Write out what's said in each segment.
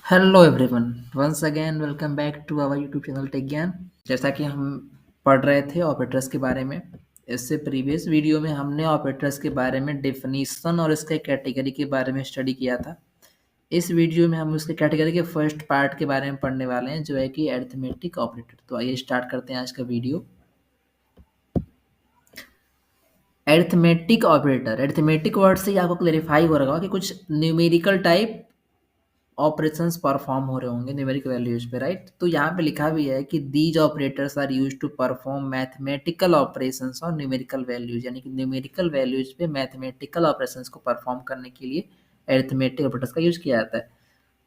Hello everyone, once again welcome back to our YouTube channel tech Gyan. जैसा कि हम पढ़ रहे थे ऑपरेटर्स के बारे में, इससे प्रीवियस वीडियो में हमने ऑपरेटर्स के बारे में डेफिनीशन और इसके कैटेगरी के बारे में स्टडी किया था। इस वीडियो में हम उसके कैटेगरी के फर्स्ट पार्ट के बारे में पढ़ने वाले हैं, जो है कि अरिथमेटिक ऑपरेटर। तो आइए स्टार्ट करते हैं आज का video. Arithmetic operator, arithmetic word से ही आपको क्लेरिफाई हो रहा होगा कि कुछ न्यूमेरिकल टाइप ऑपरेशंस परफॉर्म हो रहे होंगे न्यूमेरिक वैल्यूज पे, राइट। तो यहाँ पे लिखा भी है कि these operators are used to perform mathematical operations और न्यूमेरिकल वैल्यूज, यानी कि न्यूमेरिकल वैल्यूज पे मैथमेटिकल ऑपरेशंस को परफॉर्म करने के लिए अरिथमेटिक ऑपरेटर्स का यूज किया जाता है।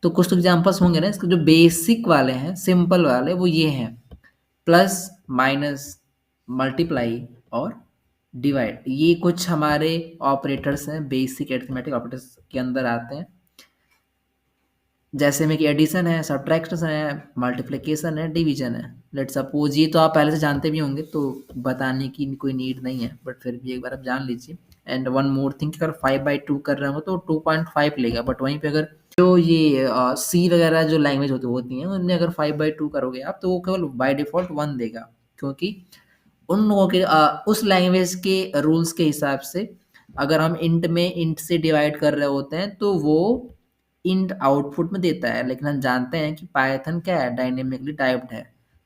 तो कुछ एग्जांपल्स होंगे ना इसके, जो बेसिक वाले हैं, सिंपल वाले, वो ये हैं: प्लस, माइनस, मल्टीप्लाई और डिवाइड। ये कुछ हमारे ऑपरेटर्स हैं, बेसिक अरिथमेटिक ऑपरेटर्स के अंदर आते हैं। जैसे में कि एडिशन है, सब्ट्रैक्शन है, मल्टीप्लिकेशन है, डिवीजन है। लेट्स सपोज, ये तो आप पहले से जानते भी होंगे तो बताने की कोई नीड नहीं है, बट फिर भी एक बार आप जान लीजिए। एंड वन मोर थिंग, अगर 5/2 कर रहे हो तो 2.5 लेगा, बट वहीं पे अगर जो ये सी वगैरह जो लैंग्वेज होती हैं, उनमें अगर 5/2 करोगे आप, तो वो केवल बाय डिफॉल्ट 1 देगा, क्योंकि उन लोगों के उस लैंग्वेज के रूल्स के हिसाब से अगर हम इंट में इंट से डिवाइड कर रहे होते हैं तो वो इंट आउटपुट में देता है। लेकिन हम जानते हैं कि पाइथन क्या है, डायनेमिकली टाइप्ड है।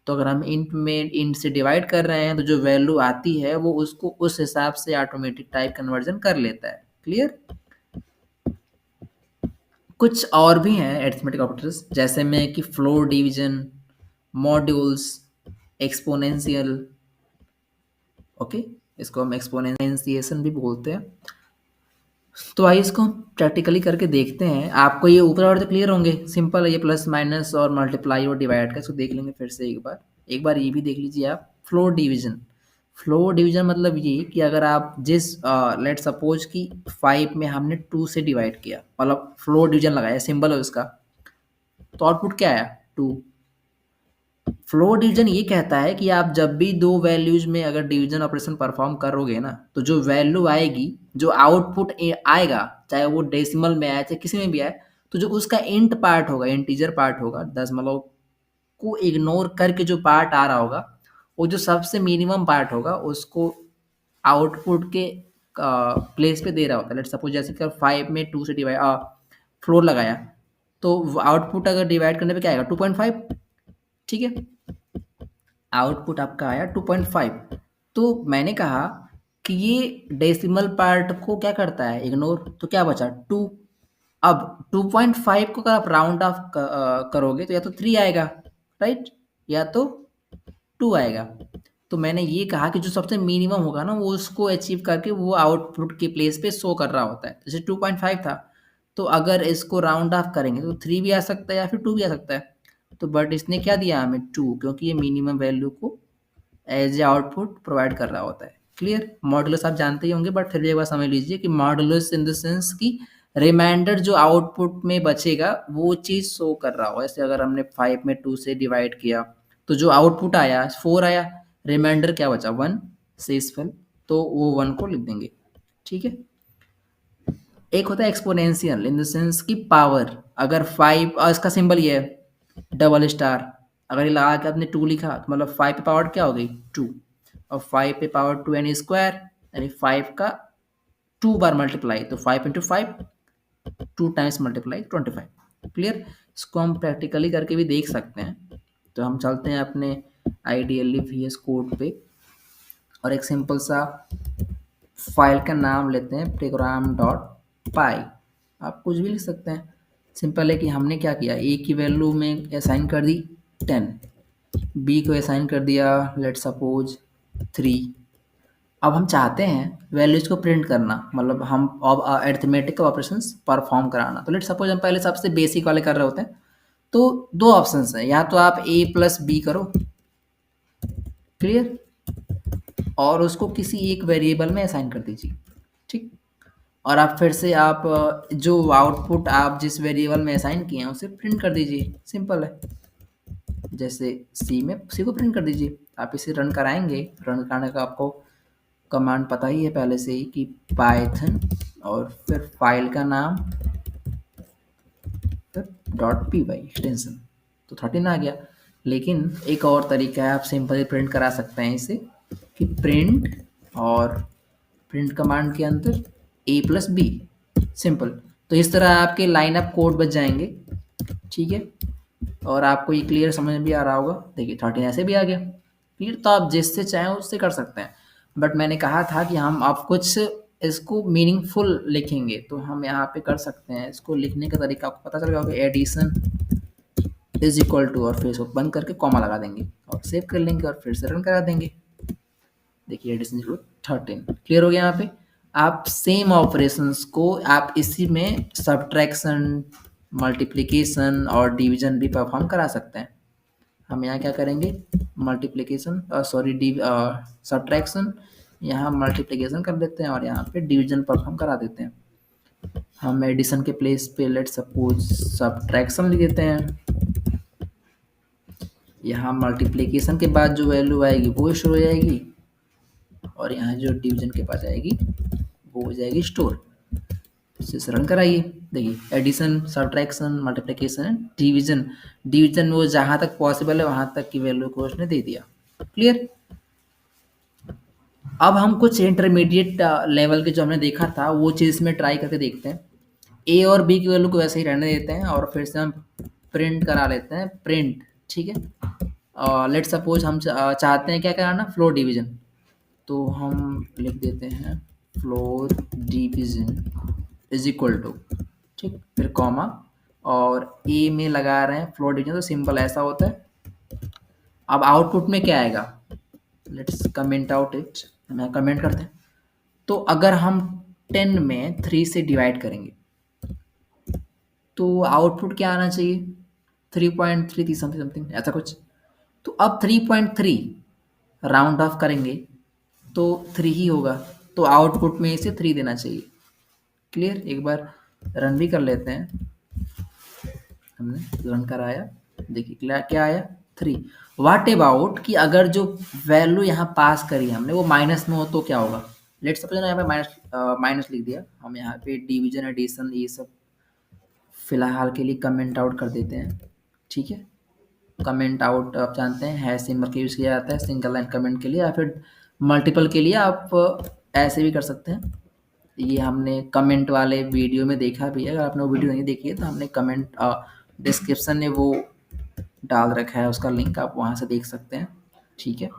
तो अगर हम इंट में इंट से डिवाइड कर रहे हैं तो जो वैल्यू आती है वो उसको उस हिसाब से ऑटोमेटिक टाइप कन्वर्जन कर लेता है। क्लियर। कुछ और भी हैं अरिथमेटिक ऑपरेटर्स, जैसे में कि floor division, modules, exponential. Okay, इसको हम एक्सपोनेंशिएशन भी बोलते हैं। तो आइए इसको हम प्रैक्टिकली करके देखते हैं। आपको ये ऊपर और तो क्लियर होंगे, सिंपल है ये, प्लस माइनस और मल्टीप्लाई और डिवाइड का। इसको देख लेंगे फिर से एक बार ये भी देख लीजिए आप। फ्लोर डिवीजन, फ्लोर डिवीजन मतलब ये कि अगर आप जिस लेट सपोज कि 5 में हमने 2 से डिवाइड किया, मतलब फ्लोर डिवीजन लगाया, सिंबल है उसका, तो आउटपुट क्या आया? 2। फ्लोर डिवीजन ये कहता है कि आप जब भी दो वैल्यूज में अगर डिवीजन ऑपरेशन परफॉर्म करोगे ना, तो जो वैल्यू आएगी, जो आउटपुट आएगा, चाहे वो डेसिमल में आए चाहे किसी में भी आए, तो जो उसका इंट पार्ट होगा, इंटीजर पार्ट होगा, दशमलव को इग्नोर करके जो पार्ट आ रहा होगा, वो जो सबसे मिनिमम पार्ट होगा उसको आउटपुट के प्लेस पे दे रहा होता है। लेट सपोज जैसे कि 5 में 2 से डिवाइड फ्लोर लगाया, तो आउटपुट अगर डिवाइड करने पे क्या आएगा? 2.5। ठीक है, आउटपुट आपका आया 2.5। तो मैंने कहा कि ये डेसिमल पार्ट को क्या करता है? इग्नोर। तो क्या बचा? 2। अब 2.5 को अगर आप राउंड ऑफ करोगे तो या तो 3 आएगा, राइट, या तो 2 आएगा। तो मैंने ये कहा कि जो सबसे मिनिमम होगा ना, वो उसको अचीव करके वो आउटपुट के प्लेस पे शो कर रहा होता है। जैसे 2.5 था, तो अगर इसको राउंड ऑफ करेंगे तो 3 भी आ सकता है या फिर 2 भी आ सकता है। तो बट इसने क्या दिया हमें? 2, क्योंकि ये मिनिमम वैल्यू को एज ए आउटपुट प्रोवाइड कर रहा होता है। क्लियर। मॉडुलस आप जानते ही होंगे, बट फिर भी एक बार समझ लीजिए कि मॉडुलस इन द सेंस की रिमाइंडर जो आउटपुट में बचेगा वो चीज़ शो कर रहा हो। ऐसे अगर हमने 5 में 2 से डिवाइड किया, तो जो आउटपुट आया 4 आया, रिमाइंडर क्या बचा? 1 शेषफल, तो वो 1 को लिख देंगे। ठीक है। एक होता है एक्सपोनेंशियल इन द सेंस की पावर। अगर 5, और इसका सिंबल ये है डबल स्टार, अगर ये लगा के आपने 2 लिखा तो मतलब 5 पे पावर क्या हो गई? 2। और 5 पे पावर 2 यानी स्क्वायर, यानी 5 का 2 बार मल्टीप्लाई, तो 5 इंटू 5, 2 टाइम्स मल्टीप्लाई 25। क्लियर। इसको हम प्रैक्टिकली करके भी देख सकते हैं। तो हम चलते हैं अपने आइडियली VS कोड पे और एक सिंपल सा फाइल का नाम लेते हैं, प्रोग्राम डॉट पाई। आप कुछ भी लिख सकते हैं। सिंपल है कि हमने क्या किया, ए की वैल्यू में असाइन कर दी 10, बी को असाइन कर दिया लेट सपोज 3। अब हम चाहते हैं वैल्यूज को प्रिंट करना, मतलब हम अरिथमेटिक ऑपरेशंस परफॉर्म कराना। तो लेट सपोज हम पहले सबसे बेसिक वाले कर रहे होते हैं। तो दो ऑप्शंस हैं, या तो आप a प्लस बी करो, क्लियर, और उसको किसी एक वेरिएबल में असाइन कर दीजिए। ठीक। और आप फिर से आप जो आउटपुट आप जिस वेरिएबल में असाइन किए हैं उसे प्रिंट कर दीजिए। सिंपल है। जैसे सी में सी को प्रिंट कर दीजिए। आप इसे रन कराएंगे, रन कराने का आपको कमांड पता ही है पहले से ही कि पाइथन और फिर फाइल का नाम डॉट पी वाई एक्सटेंशन, तो 13 आ गया। लेकिन एक और तरीका है, आप सिंपली प्रिंट करा सकते हैं इसे कि प्रिंट और प्रिंट कमांड के अंदर ए प्लस बी, सिंपल। तो इस तरह आपके लाइन अप कोड बच जाएंगे, ठीक है। और आपको ये क्लियर समझ में भी आ रहा होगा। देखिए 13 ऐसे भी आ गया। फिर तो आप जिससे चाहें उससे कर सकते हैं, बट मैंने कहा था कि हम आप कुछ इसको मीनिंगफुल लिखेंगे, तो हम यहाँ पे कर सकते हैं। इसको लिखने का तरीका आपको पता चल गया होगा, एडिशन इज इक्वल टू, और फिर इसको बंद करके कॉमा लगा देंगे और सेव कर लेंगे और फिर से रन करा देंगे। देखिए एडिशन इक्वल 13, क्लियर हो गया। यहाँ पे आप सेम ऑपरेशंस को आप इसी में सब्ट्रैक्शन, मल्टीप्लिकेशन और डिवीजन भी परफॉर्म करा सकते हैं। हम यहाँ क्या करेंगे, मल्टीप्लिकेशन सॉरी सब्ट्रैक्शन, यहाँ मल्टीप्लिकेशन कर देते हैं और यहाँ पे डिवीजन परफॉर्म करा देते हैं। हम एडिशन के प्लेस पे लेट सपोज सब्ट्रैक्शन लिख देते हैं। यहाँ मल्टीप्लिकेशन के बाद जो वैल्यू आएगी वो स्टोर हो जाएगी, और यहाँ जो डिवीजन के पास आएगी वो हो जाएगी स्टोर। इसे रन कराइए। देखिए addition, subtraction, multiplication, division, division वो जहाँ तक पॉसिबल है वहाँ तक की वैल्यू को उसने दे दिया, क्लियर। अब हम कुछ इंटरमीडिएट लेवल के जो हमने देखा था वो चीज़ में ट्राई करके देखते हैं। ए और बी की वैल्यू को वैसे ही रहने देते हैं और फिर से हम प्रिंट करा लेते हैं, प्रिंट, ठीक है। लेट सपोज हम चाहते हैं क्या कराना, फ्लोर डिवीजन, तो हम लिख देते हैं floor division is equal to, ठीक, फिर कॉमा, और ए में लगा रहे हैं फ्लोर डिवीजन, तो सिंपल ऐसा होता है। अब आउटपुट में क्या आएगा, लेट्स कमेंट आउट इट, हम यहाँ कमेंट करते हैं। तो अगर हम 10 में 3 से डिवाइड करेंगे तो आउटपुट क्या आना चाहिए, 3.3 समथिंग समथिंग ऐसा कुछ। तो अब 3.3 राउंड ऑफ करेंगे तो 3 ही होगा, तो आउटपुट में इसे 3 देना चाहिए, क्लियर। एक बार रन भी कर लेते हैं, हमने रन कराया, देखिए क्या क्या आया, 3। वाट अबाउट कि अगर जो वैल्यू यहाँ पास करी हमने वो माइनस में हो तो क्या होगा। लेट्स सपोज यहाँ पे माइनस माइनस लिख दिया, हम यहाँ पे डिवीजन, एडिशन, ये सब फिलहाल के लिए कमेंट आउट कर देते हैं, ठीक है। कमेंट आउट आप जानते हैं है सिंबल का यूज़ किया जाता है सिंगल लाइन कमेंट के लिए, या फिर मल्टीपल के लिए आप ऐसे भी कर सकते हैं। ये हमने कमेंट वाले वीडियो में देखा भी है, अगर आपने वो वीडियो नहीं देखी है तो हमने कमेंट डिस्क्रिप्शन में वो डाल रखा है, उसका लिंक आप वहाँ से देख सकते हैं, ठीक है।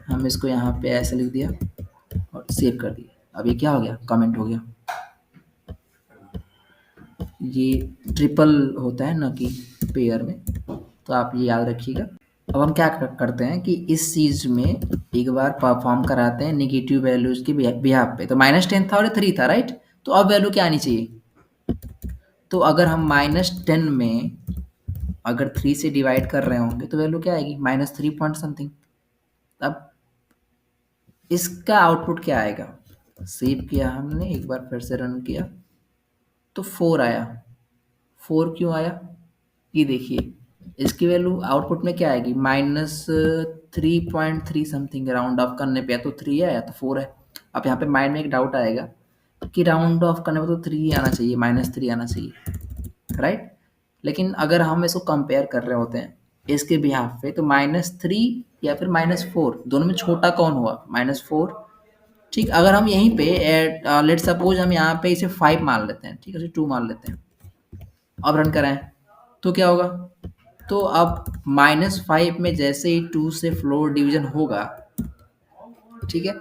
हम इसको यहाँ पे ऐसे लिख दिया और सेव कर दिया। अब ये क्या हो गया, कमेंट हो गया। ये ट्रिपल होता है ना कि पेयर में, तो आप ये याद रखिएगा। अब हम क्या करते हैं कि इस चीज़ में एक बार परफॉर्म कराते हैं नेगेटिव वैल्यूज़ के बिहाफ पे। तो -10 था और 3 था, राइट। तो अब वैल्यू क्या आनी चाहिए, तो अगर हम -10 में अगर 3 से डिवाइड कर रहे होंगे तो वैल्यू क्या आएगी, -3 पॉइंट समथिंग। अब इसका आउटपुट क्या आएगा, सेव किया हमने, एक बार फिर से रन किया तो 4 आया। 4 क्यों आया, ये देखिए इसकी वैल्यू आउटपुट में क्या आएगी, -3.3 समथिंग, राउंड ऑफ करने पे या तो 3 है या तो 4 है। अब यहाँ पे माइंड में एक डाउट आएगा कि राउंड ऑफ करने पे तो 3 ही आना चाहिए, -3 आना चाहिए, राइट। लेकिन अगर हम इसको कंपेयर कर रहे होते हैं इसके बिहाफ पे, तो -3 या फिर -4 दोनों में छोटा कौन हुआ, -4, ठीक। अगर हम यहीं पे लेट सपोज हम यहाँ पे इसे 5 मान लेते हैं, ठीक है, इसे 2 मान लेते हैं, अब रन कराएं तो क्या होगा, तो अब -5 में जैसे ही 2 से फ्लोर डिवीजन होगा, ठीक है,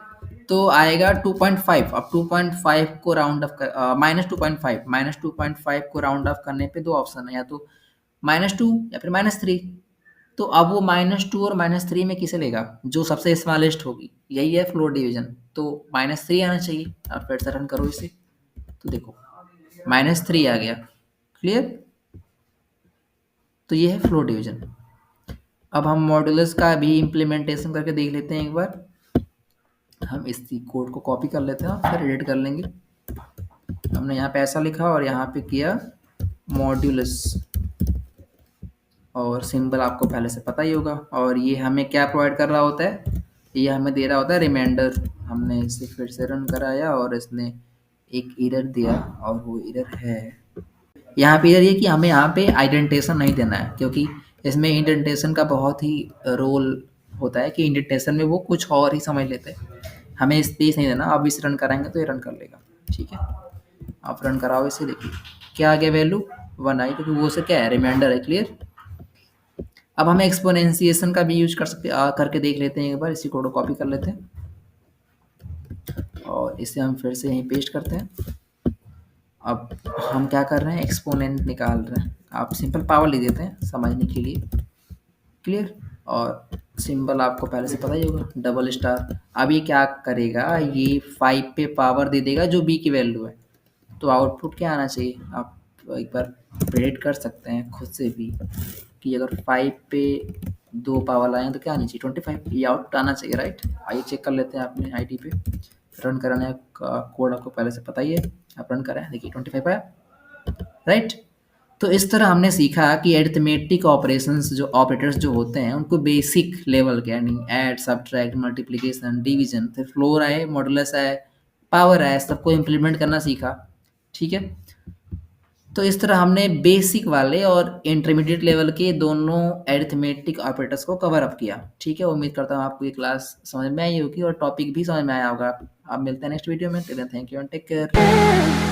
तो आएगा 2.5। अब 2.5 को राउंड ऑफ कर -2.5 को राउंड ऑफ करने पे दो ऑप्शन है, या तो -2 या फिर -3। तो अब वो -2 और -3 में किसे लेगा, जो सबसे स्मॉलेस्ट होगी, यही है फ्लोर डिवीजन, तो -3 आना चाहिए। अब फिर से रन करो इसे, तो देखो -3 आ गया, क्लियर। तो ये है फ्लोर डिवीजन। अब हम मॉड्यूलस का भी इम्प्लीमेंटेशन करके देख लेते हैं एक बार। हम इस कोड को कॉपी कर लेते हैं और फिर एडिट कर लेंगे। हमने यहाँ पे ऐसा लिखा और यहाँ पे किया मॉड्यूलस, और सिंबल आपको पहले से पता ही होगा। और ये हमें क्या प्रोवाइड कर रहा होता है, ये हमें दे रहा होता है रिमाइंडर। हमने इसे फिर से रन कराया और इसने एक एरर दिया, और वो एरर है यहाँ पे इधर ये कि हमें यहाँ पे आइडेंटेशन नहीं देना है, क्योंकि इसमें इंडेंटेशन का बहुत ही रोल होता है कि इंडेंटेशन में वो कुछ और ही समझ लेते हैं। हमें स्पेस नहीं देना। अब इसे रन कराएंगे तो ये रन कर लेगा। ठीक है, आप रन कराओ इसे, देखिए क्या आ गया वैल्यू 1 आई, क्योंकि वो से क्या है, रिमाइंडर है। क्लियर। अब हमें एक्सपोनेंशिएशन का भी यूज कर सकते करके देख लेते हैं एक बार। इसी कोड को कॉपी कर लेते हैं और इसे हम फिर से यहीं पेस्ट करते हैं। अब हम क्या कर रहे हैं, एक्सपोनेंट निकाल रहे हैं। आप सिंपल पावर लिख देते हैं समझने के लिए। क्लियर। और सिंबल आपको पहले से पता ही होगा, डबल स्टार। अब ये क्या करेगा, ये 5 पे पावर दे देगा जो बी की वैल्यू है। तो आउटपुट क्या आना चाहिए, आप एक बार प्रेडिक्ट कर सकते हैं खुद से भी कि अगर 5 पे 2 पावर लाएँ तो क्या आनी चाहिए, 25। ये आउटपुट आना चाहिए, राइट। आइए चेक कर लेते हैं अपने आईडी पे। रन कराने का कोड आपको पहले से पता ही है, आप रन करें, देखिए 25 आया, राइट। तो इस तरह हमने सीखा कि एरिथमेटिक ऑपरेशंस जो ऑपरेटर्स जो होते हैं उनको बेसिक लेवल के, यानी ऐड, सब्ट्रैक्ट, मल्टीप्लिकेशन, डिवीजन, फिर फ्लोर आए, मॉडुलस आए, पावर आए, सबको इम्प्लीमेंट करना सीखा। ठीक है। तो इस तरह हमने बेसिक वाले और इंटरमीडिएट लेवल के दोनों एरिथमेटिक ऑपरेटर्स को कवर अप किया। ठीक है, उम्मीद करता हूँ आपको ये क्लास समझ में आई होगी और टॉपिक भी समझ में आया होगा। आप मिलते हैं नेक्स्ट वीडियो में। Thank you and take care.